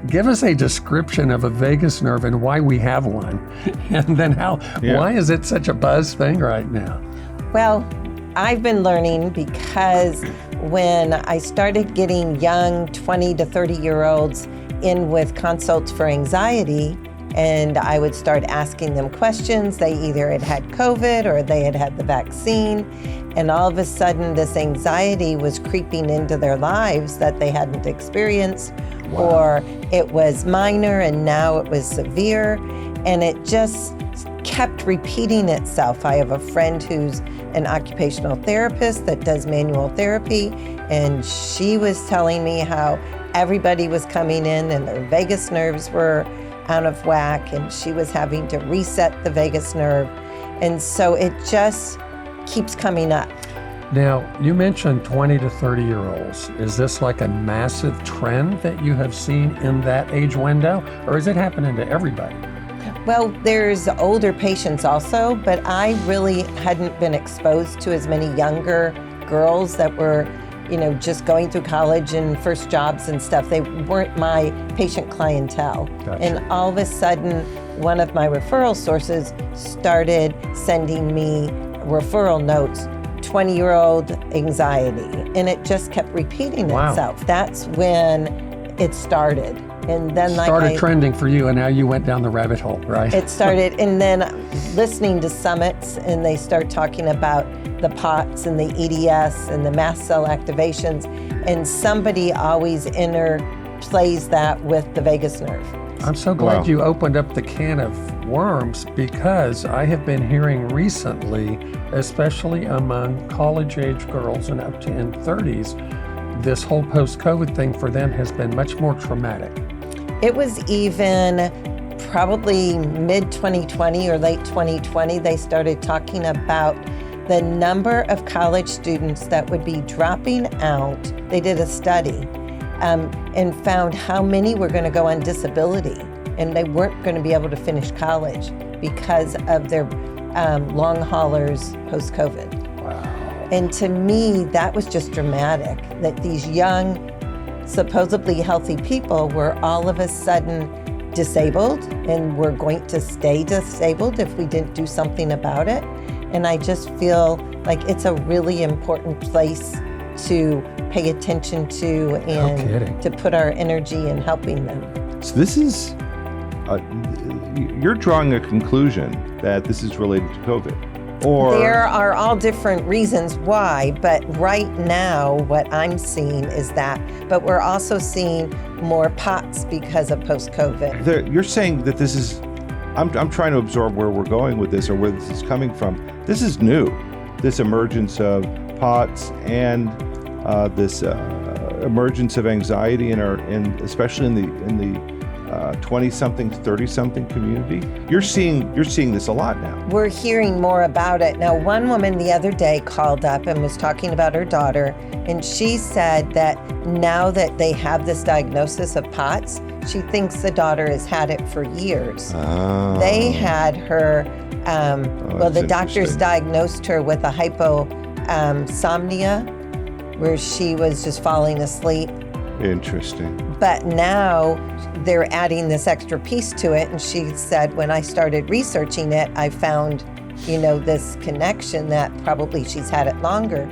give us a description of a vagus nerve and why we have one. And then why is it such a buzz thing right now? Well, I've been learning because when I started getting young 20 to 30-year-olds in with consults for anxiety, and I would start asking them questions, they either had COVID or they had the vaccine, and all of a sudden this anxiety was creeping into their lives that they hadn't experienced, or it was minor and now it was severe, and it just kept repeating itself. I have a friend who's an occupational therapist that does manual therapy, and she was telling me how everybody was coming in and their vagus nerves were out of whack, and she was having to reset the vagus nerve. And so it just keeps coming up. Now, you mentioned 20 to 30-year-olds. Is this like a massive trend that you have seen in that age window, or is it happening to everybody? Well, there's older patients also, but I really hadn't been exposed to as many younger girls that were, just going through college and first jobs and stuff. They weren't my patient clientele. Gotcha. And all of a sudden, one of my referral sources started sending me referral notes, 20-year-old anxiety, and it just kept repeating itself. That's when it started. And then started trending for you, and now you went down the rabbit hole, right? It started, and then listening to summits, and they start talking about the POTS and the EDS and the mast cell activations, and somebody always interplays that with the vagus nerve. I'm so glad you opened up the can of worms, because I have been hearing recently, especially among college-age girls and up to in 30s, this whole post-COVID thing for them has been much more traumatic. It was even probably mid-2020 or late 2020, they started talking about the number of college students that would be dropping out. They did a study and found how many were going to go on disability, and they weren't going to be able to finish college because of their long haulers post-COVID. Wow. And to me, that was just dramatic, that these young, supposedly healthy people were all of a sudden disabled and were going to stay disabled if we didn't do something about it. And I just feel like it's a really important place to pay attention to and to put our energy in helping them. So this is, you're drawing a conclusion that this is related to COVID. Or there are all different reasons why, but right now what I'm seeing is that, but we're also seeing more POTS because of post-COVID. You're saying that this is, I'm trying to absorb where we're going with this or where this is coming from. This is new, this emergence of POTS and this emergence of anxiety especially in the 20-something, 30-something community. You're seeing this a lot now. We're hearing more about it. Now, one woman the other day called up and was talking about her daughter, and she said that now that they have this diagnosis of POTS, she thinks the daughter has had it for years. Oh. They had her, the doctors diagnosed her with a hypomania, where she was just falling asleep. Interesting. But now they're adding this extra piece to it. And she said, when I started researching it, I found, this connection that probably she's had it longer.